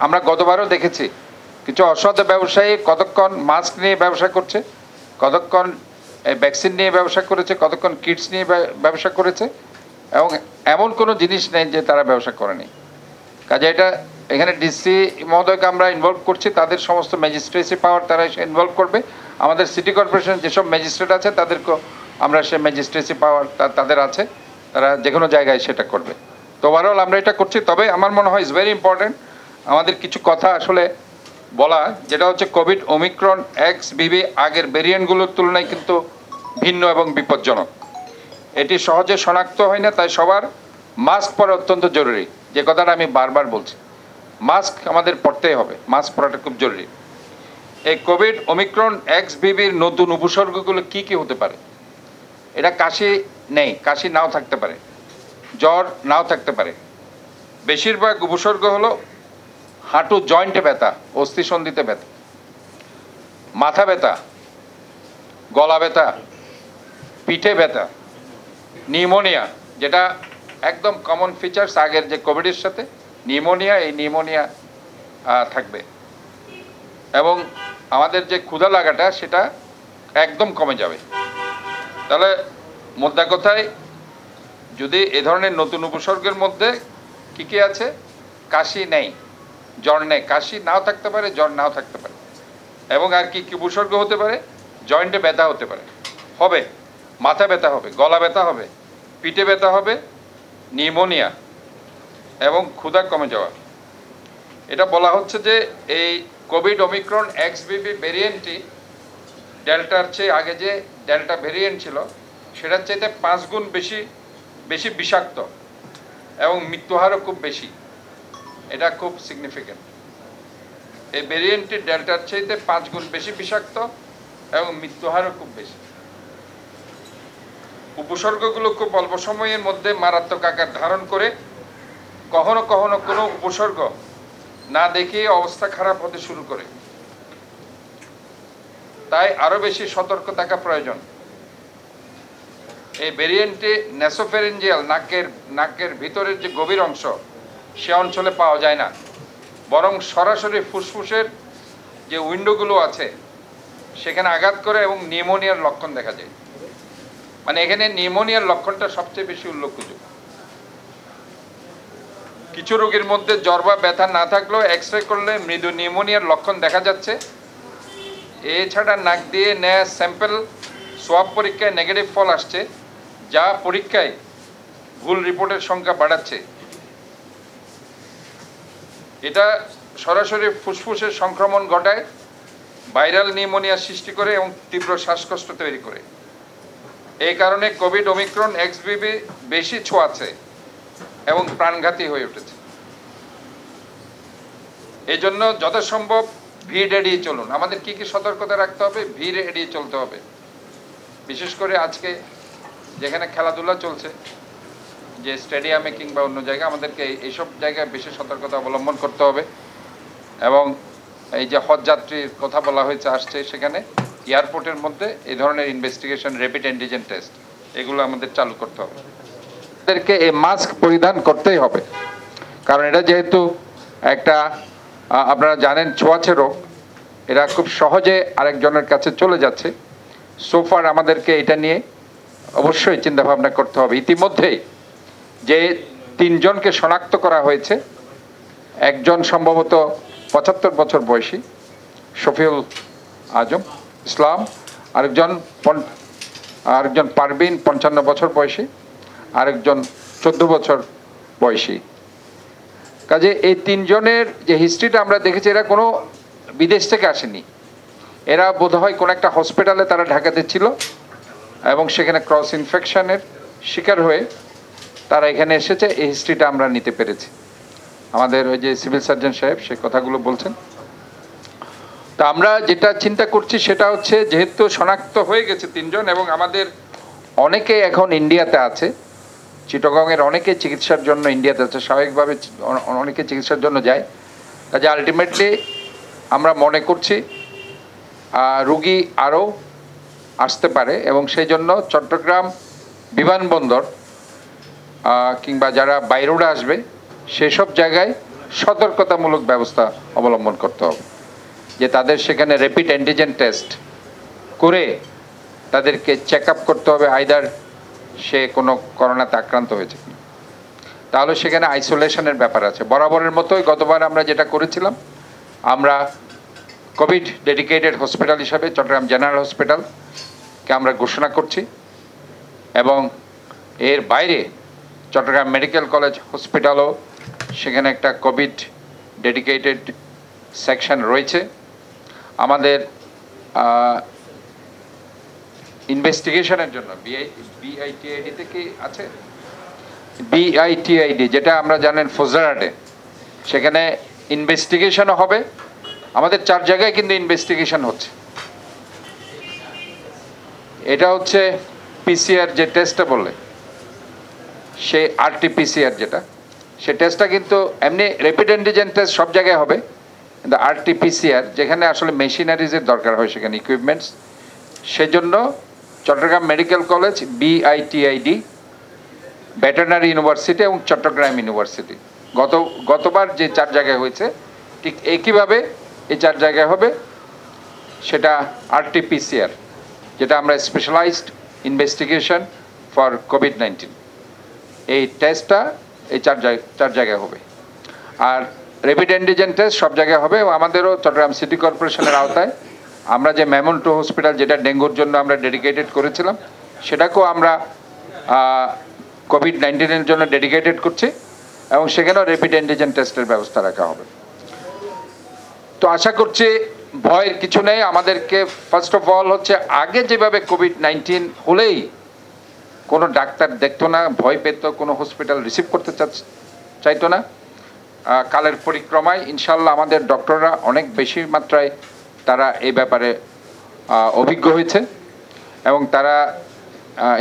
আমরা গতবারও দেখেছি কিছু অসৎ ব্যবসায়ী কতক্ষণ মাস্ক নিয়ে ব্যবসা করছে, কতক্ষণ ভ্যাকসিন নিয়ে ব্যবসা করেছে, কতক্ষণ কিটস নিয়ে ব্যবসা করেছে, এবং এমন কোনো জিনিস নেই যে তারা ব্যবসা করেনি। কাজে এটা এখানে ডিসি মহোদয়কে আমরা ইনভলভ করছি, তাদের সমস্ত ম্যাজিস্ট্রেসি পাওয়ার তারা এসে ইনভলভ করবে। আমাদের সিটি কর্পোরেশন যেসব ম্যাজিস্ট্রেট আছে তাদেরকেও আমরা সে ম্যাজিস্ট্রেসি পাওয়ার তাদের আছে, তারা যে কোনো জায়গায় সেটা করবে। তো ওভারঅল আমরা এটা করছি। তবে আমার মনে হয় ইজ ভেরি ইম্পর্টেন্ট আমাদের কিছু কথা আসলে বলা, যেটা হচ্ছে কোভিড ওমিক্রন XBB আগের ভেরিয়েন্টগুলোর তুলনায় কিন্তু ভিন্ন এবং বিপজ্জনক। এটি সহজে শনাক্ত হয় না, তাই সবার মাস্ক পরা অত্যন্ত জরুরি। যে কথাটা আমি বারবার বলছি, মাস্ক আমাদের পরতেই হবে, মাস্ক পরাটা খুব জরুরি। এই কোভিড ওমিক্রন XBBর নতুন উপসর্গগুলো কি কি হতে পারে? এটা কাশি নেই, কাশি নাও থাকতে পারে, জ্বর নাও থাকতে পারে। বেশিরভাগ উপসর্গ হলো হাঁটু জয়েন্টে ব্যথা, অস্থিসন্ধিতে ব্যথা, মাথা ব্যথা, গলা ব্যথা, পিঠে ব্যথা, নিউমোনিয়া, যেটা একদম কমন ফিচার্স আগের যে কোভিডের সাথে নিউমোনিয়া, এই নিউমোনিয়া থাকবে। এবং আমাদের যে ক্ষুধা লাগাটা সেটা একদম কমে যাবে। তাহলে মোদ্দা কথায় যদি এ ধরনের নতুন উপসর্গের মধ্যে কী কী আছে? কাশি নেই, জ্বর নেই, কাশি নাও থাকতে পারে, জ্বর নাও থাকতে পারে। এবং আর কি কী উপসর্গ হতে পারে? জয়েন্টে ব্যথা হতে পারে, হবে, মাথা ব্যথা হবে, গলা ব্যথা হবে, পিঠে ব্যথা হবে, নিউমোনিয়া এবং ক্ষুধা কমে যাওয়া। এটা বলা হচ্ছে যে এই কোভিড ওমিক্রন XBB ভেরিয়েন্টটি ডেল্টার চেয়ে আগে যে ডেল্টা ভেরিয়েন্ট ছিল সেটার চাইতে 5 গুণ বেশি বিষাক্ত এবং মৃত্যুহারও খুব বেশি। এটা খুব সিগনিফিক্যান্ট। এই ভেরিয়েন্টটি ডেল্টার চাইতে 5 গুণ বেশি বিষাক্ত এবং মৃত্যুহারও খুব বেশি। উপসর্গগুলো খুব অল্প সময়ের মধ্যে মারাত্মক আকার ধারণ করে, কখনো কখনো কোনো উপসর্গ না দেখিয়ে অবস্থা খারাপ হতে শুরু করে। তাই আরো বেশি সতর্ক থাকা প্রয়োজন। এই ভেরিয়েন্টে ন্যাসোফেরেঞ্জিয়াল, নাকের ভিতরের যে গভীর অংশ সে অঞ্চলে পাওয়া যায় না, বরং সরাসরি ফুসফুসের যে উইন্ডোগুলো আছে সেখানে আঘাত করে এবং নিউমোনিয়ার লক্ষণ দেখা যায়। মানে এখানে নিউমোনিয়ার লক্ষণটা সবচেয়ে বেশি উল্লেখযোগ্য। কিছু রোগীর মধ্যে জ্বর বা ব্যথা না থাকলেও এক্স-রে করলে মৃদু নিউমোনিয়ার লক্ষণ দেখা যাচ্ছে। এছাড়া নাক দিয়ে নেয়া স্যাম্পল সোয়াব পরীক্ষায় নেগেটিভ ফল আসছে, যা পরীক্ষায় ভুল রিপোর্টের সংখ্যা বাড়াচ্ছে। এটা সরাসরি ফুসফুসের সংক্রমণ ঘটায়, ভাইরাল নিউমোনিয়া সৃষ্টি করে এবং তীব্র শ্বাসকষ্ট তৈরি করে। এই কারণে কোভিড ওমিক্রন XBB বেশি ছোঁয়াচে এবং প্রাণঘাতী হয়ে উঠেছে। এই জন্য যথাসম্ভব ভিড় এড়িয়ে চলুন। আমাদের কি কি সতর্কতা রাখতে হবে? ভিড় এড়িয়ে চলতে হবে। বিশেষ করে আজকে যেখানে খেলাধুলা চলছে, যে স্টেডিয়ামে কিংবা অন্য জায়গায়, আমাদেরকে এইসব জায়গায় বেশি সতর্কতা অবলম্বন করতে হবে। এবং এই যে হজ যাত্রীর কথা বলা হয়েছে আসছে, সেখানে এয়ারপোর্টের মধ্যে এই ধরনের ইনভেস্টিগেশন, র্যাপিড অ্যান্টিজেন টেস্ট, এগুলো আমাদের চালু করতে হবে। আমাদেরকে এই মাস্ক পরিধান করতেই হবে, কারণ এটা যেহেতু একটা আপনারা জানেন ছোঁয়াচে রোগ, এরা খুব সহজে আরেকজনের কাছে চলে যাচ্ছে। সোফার আমাদেরকে এটা নিয়ে অবশ্যই চিন্তাভাবনা করতে হবে। ইতিমধ্যেই যে 3 জনকে শনাক্ত করা হয়েছে, একজন সম্ভবত 75 বছর বয়সী শফিউল আজম ইসলাম, আরেকজন পারবিন 55 বছর বয়সী, আরেকজন 14 বছর বয়সী। কাজে এই 3 জনের যে হিস্ট্রিটা আমরা দেখেছি, এরা কোনো বিদেশ থেকে আসেনি। এরা বোধহয় কোনো একটা হসপিটালে তারা ঢাকাতে ছিল এবং সেখানে ক্রস ইনফেকশনের শিকার হয়ে তারা এখানে এসেছে। এই হিস্ট্রিটা আমরা নিতে পেরেছি। আমাদের ওই যে সিভিল সার্জন সাহেব সে কথাগুলো বলছেন। তা আমরা যেটা চিন্তা করছি সেটা হচ্ছে, যেহেতু শনাক্ত হয়ে গেছে 3 জন এবং আমাদের অনেকে এখন ইন্ডিয়াতে আছে, চিটাগংয়ের অনেকে চিকিৎসার জন্য ইন্ডিয়াতে আছে, স্বাভাবিকভাবে অনেকে চিকিৎসার জন্য যায়। কাজে আলটিমেটলি আমরা মনে করছি রুগী আরও আসতে পারে এবং সেই জন্য চট্টগ্রাম বিমানবন্দর কিংবা যারা বাইরেরা আসবে সেসব জায়গায় সতর্কতামূলক ব্যবস্থা অবলম্বন করতে হবে, যে তাদের সেখানে র্যাপিড অ্যান্টিজেন টেস্ট করে তাদেরকে চেক আপ করতে হবে আইদার সে কোনো করোনাতে আক্রান্ত হয়েছে কিনা। তাহলে সেখানে আইসোলেশনের ব্যাপার আছে। বরাবরের মতোই গতবার আমরা যেটা করেছিলাম, আমরা কোভিড ডেডিকেটেড হসপিটাল হিসাবে চট্টগ্রাম জেনারেল হসপিটালকে আমরা ঘোষণা করছি, এবং এর বাইরে চট্টগ্রাম মেডিকেল কলেজ হসপিটালও সেখানে একটা কোভিড ডেডিকেটেড সেকশন রয়েছে। আমাদের ইনভেস্টিগেশনের জন্য বিআইটিআইডি থেকে আছে, বিআইটিআইডি যেটা আমরা জানেন ফজরাটে, সেখানে ইনভেস্টিগেশনও হবে। আমাদের 4 জায়গায় কিন্তু ইনভেস্টিগেশন হচ্ছে। এটা হচ্ছে পিসিআর যে টেস্টটা বললে, সে আরটিপিসিআর যেটা, সে টেস্টটা কিন্তু এমনি র্যাপিড অ্যান্টিজেন টেস্ট সব জায়গায় হবে, কিন্তু আরটিপিসিআর যেখানে আসলে মেশিনারিজের দরকার হয়, সেখানে ইকুইপমেন্টস, সেজন্য Chittagong medical college, BITID, veterinary university এবং চট্টগ্রাম ইউনিভার্সিটি গতবার যে 4 জায়গায় হয়েছে, ঠিক একইভাবে এই 4 জায়গায় হবে। সেটা আরটিপিসিআর, যেটা আমরা স্পেশালাইজড ইনভেস্টিগেশন ফর কোভিড-19, এই টেস্টটা এই 4 জায়গায় হবে। আর র্যাপিড অ্যান্টিজেন টেস্ট সব জায়গায় হবে। এবং আমাদেরও চট্টগ্রাম সিটি কর্পোরেশনের আওতায় আমরা যে মেমন্টো হসপিটাল, যেটা ডেঙ্গুর জন্য আমরা ডেডিকেটেড করেছিলাম, সেটাকেও আমরা কোভিড-19-এর জন্য ডেডিকেটেড করছি, এবং সেখানেও র্যাপিড অ্যান্টিজেন টেস্টের ব্যবস্থা রাখা হবে। তো আশা করছি ভয়ের কিছু নেই। আমাদেরকে ফার্স্ট অফ অল হচ্ছে, আগে যেভাবে কোভিড-19 হলেই কোনো ডাক্তার দেখতো না, ভয় পেত, কোনো হসপিটাল রিসিভ করতে চাইতো না, কালের পরিক্রমায় ইনশাল্লাহ আমাদের ডক্টররা অনেক বেশি মাত্রায় তারা এই ব্যাপারে অভিজ্ঞ হয়েছে, এবং তারা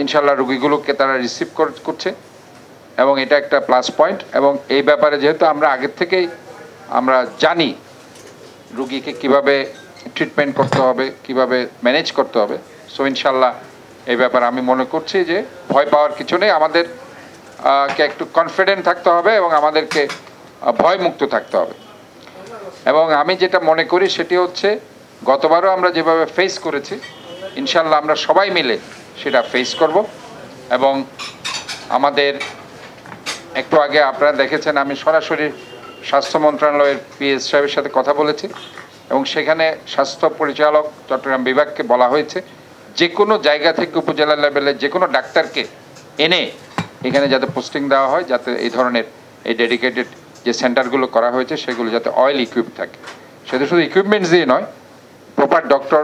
ইনশাল্লাহ রোগীগুলোকে তারা রিসিভ করছে, এবং এটা একটা প্লাস পয়েন্ট। এবং এই ব্যাপারে যেহেতু আমরা আগের থেকেই আমরা জানি রুগীকে কিভাবে ট্রিটমেন্ট করতে হবে, কিভাবে ম্যানেজ করতে হবে, সো ইনশাল্লাহ এই ব্যাপারে আমি মনে করছি যে ভয় পাওয়ার কিছু নেই। আমাদের কে একটু কনফিডেন্ট থাকতে হবে, এবং আমাদেরকে ভয়মুক্ত থাকতে হবে। এবং আমি যেটা মনে করি সেটি হচ্ছে, গতবারও আমরা যেভাবে ফেস করেছি, ইনশাল্লাহ আমরা সবাই মিলে সেটা ফেস করব। এবং আমাদের একটু আগে আপনারা দেখেছেন, আমি সরাসরি স্বাস্থ্য মন্ত্রণালয়ের পিএস সাহেবের সাথে কথা বলেছি, এবং সেখানে স্বাস্থ্য পরিচালক চট্টগ্রাম বিভাগকে বলা হয়েছে যে কোনো জায়গা থেকে উপজেলা লেভেলে যে কোনো ডাক্তারকে এনে এখানে যাতে পোস্টিং দেওয়া হয়, যাতে এই ধরনের এই ডেডিকেটেড যে সেন্টারগুলো করা হয়েছে সেগুলো যাতে অয়েল ইকুইপ থাকে। সেটা শুধু ইকুইপমেন্টস দিয়ে নয়, প্রপার ডক্টর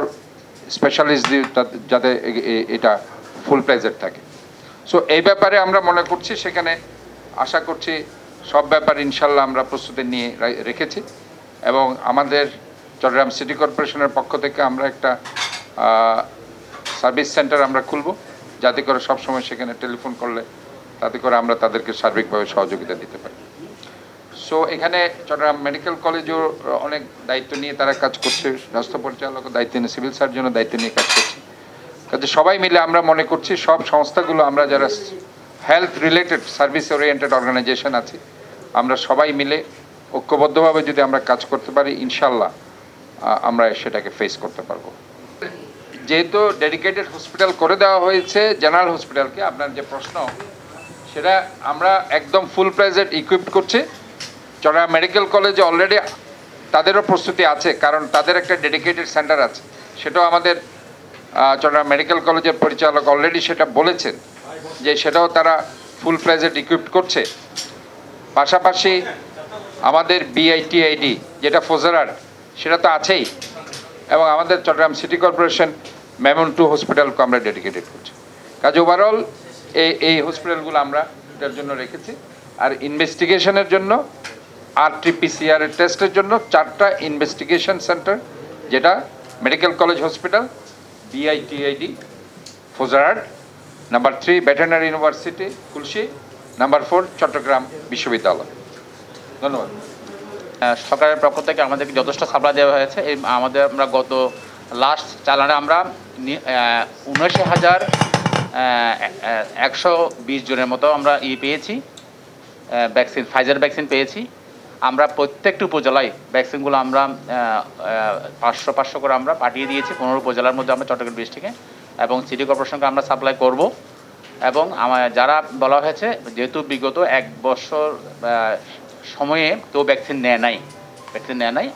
স্পেশালিস্ট দিয়ে যাতে এটা ফুল প্লেজেড থাকে। সো এই ব্যাপারে আমরা মনে করছি, সেখানে আশা করছি সব ব্যাপার ইনশাল্লাহ আমরা প্রস্তুতি নিয়ে রেখেছি। এবং আমাদের চট্টগ্রাম সিটি কর্পোরেশনের পক্ষ থেকে আমরা একটা সার্ভিস সেন্টার আমরা খুলব, যাতে করে সবসময় সেখানে টেলিফোন করলে তাতে করে আমরা তাদেরকে সার্বিকভাবে সহযোগিতা দিতে পারি। সো এখানে চট্টগ্রাম মেডিকেল কলেজও অনেক দায়িত্ব নিয়ে তারা কাজ করছে, স্বাস্থ্য পরিচালকের দায়িত্ব নিয়ে, সিভিল সার্জনের দায়িত্ব নিয়ে কাজ করছে। কাজে সবাই মিলে আমরা মনে করছি সব সংস্থাগুলো, আমরা যারা health related service oriented organisation আছে, আমরা সবাই মিলে ঐক্যবদ্ধভাবে যদি আমরা কাজ করতে পারি, ইনশাল্লাহ আমরা সেটাকে ফেস করতে পারবো। যেহেতু ডেডিকেটেড হসপিটাল করে দেওয়া হয়েছে জেনারেল হসপিটালকে, আপনার যে প্রশ্ন সেটা আমরা একদম ফুল প্লেজেড ইকুইপড করছি। চট্টগ্রাম মেডিকেল কলেজে অলরেডি তাদেরও প্রস্তুতি আছে, কারণ তাদের একটা ডেডিকেটেড সেন্টার আছে, সেটাও আমাদের চট্টগ্রাম মেডিকেল কলেজের পরিচালক অলরেডি সেটা বলেছেন যে সেটাও তারা ফুল প্লেজেড ইকুইপড করছে। পাশাপাশি আমাদের বিআইটিআইডি যেটা ফজরাট, সেটা তো আছেই, এবং আমাদের চট্টগ্রাম সিটি কর্পোরেশন মেমন্টো হসপিটালকে আমরা ডেডিকেটেড করছি। কাজে ওভারঅল এই হসপিটালগুলো আমরা এটার জন্য রেখেছি। আর ইনভেস্টিগেশনের জন্য আরটিপিসিআর টেস্টের জন্য 4টা ইনভেস্টিগেশন সেন্টার, যেটা medical college hospital, BITID Fouzderhat, number 3 veterinary university Khulshi, number 4 Chattogram বিশ্ববিদ্যালয়। ধন্যবাদ। সরকারের পক্ষ থেকে আমাদেরকে যথেষ্ট সাপ্লাই দেওয়া হয়েছে। আমরা গত লাস্ট চালানে আমরা 19,120 জনের মতো আমরা পেয়েছি ভ্যাকসিন, ফাইজার ভ্যাকসিন পেয়েছি। আমরা প্রত্যেকটি উপজেলায় ভ্যাকসিনগুলো আমরা 500 করে আমরা পাঠিয়ে দিয়েছি 15 উপজেলার মধ্যে আমরা চট্টগ্রাম ডিস্ট্রিক্টে, এবং সিটি কর্পোরেশনকে আমরা সাপ্লাই করব। এবং যারা বলা হয়েছে যেহেতু বিগত 1 বছর সময়ে কেউ ভ্যাকসিন নেয় নাই,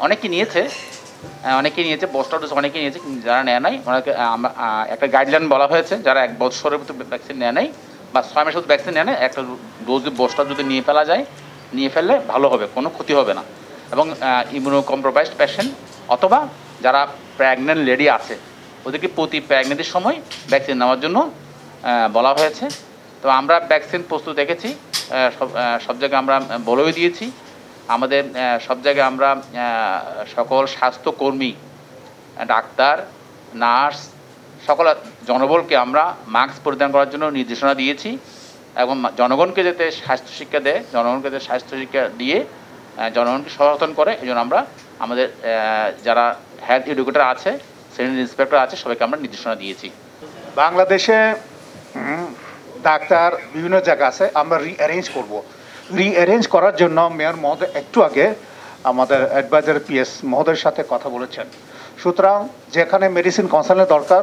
অনেকে নিয়েছে বুস্টার ডোজ অনেকে নিয়েছে, যারা নেয় নাই ওনাকে একটা গাইডলাইন বলা হয়েছে, যারা 1 বছরের মতো ভ্যাকসিন নেয় নাই বা 6 মাসের ভ্যাকসিন নেয় নাই, একটা ডোজ বুস্টার যদি নিয়ে ফেললে ভালো হবে, কোনো ক্ষতি হবে না। এবং ইমিউনো কম্প্রোমাইজড পেশেন্ট অথবা যারা প্রেগনেন্ট লেডি আছে ওদেরকে প্রতি প্রেগনেন্সির সময় ভ্যাকসিন নেওয়ার জন্য বলা হয়েছে। তো আমরা ভ্যাকসিন প্রস্তুত রেখেছি, সব জায়গায় আমরা বলেও দিয়েছি। আমাদের সব জায়গায় আমরা সকল স্বাস্থ্যকর্মী, ডাক্তার, নার্স, সকল জনবলকে আমরা মাস্ক পরিধান করার জন্য নির্দেশনা দিয়েছি, এবং জনগণকে যাতে স্বাস্থ্য শিক্ষা দেয়, জনগণকে যাতে স্বাস্থ্য শিক্ষা দিয়ে জনগণকে সচেতন করে, এই জন্য আমরা আমাদের যারা হেলথ এডুকেটর আছে, সেনিটারি ইন্সপেক্টর আছে, সবাইকে আমরা নির্দেশনা দিয়েছি। বাংলাদেশে ডাক্তার বিভিন্ন জায়গা আছে, আমরা রিঅ্যারেঞ্জ করার জন্য মেয়র মহোদয় একটু আগে আমাদের অ্যাডভাইজার PS মহোদয়ের সাথে কথা বলেছেন। সুতরাং যেখানে মেডিসিন কনসার্নের দরকার,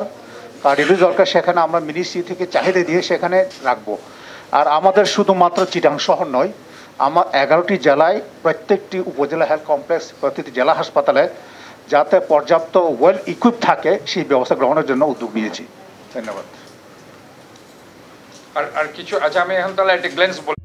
কার্ডিওলজি দরকার, সেখানে আমরা মিনিস্ট্রি থেকে চাহিদা দিয়ে সেখানে রাখবো। আর আমাদের শুধুমাত্র চিটাং শহর নয়, আমার 11টি জেলায় প্রত্যেকটি উপজেলা হেলথ কমপ্লেক্স, প্রতিটি জেলা হাসপাতালে যাতে পর্যাপ্ত ওয়েল ইকুইপ থাকে সেই ব্যবস্থা গ্রহণের জন্য উদ্যোগ নিয়েছি। ধন্যবাদ। আর কিছু আচ্ছা, আমি এখন তাহলে একটা গ্লেন্স বলি।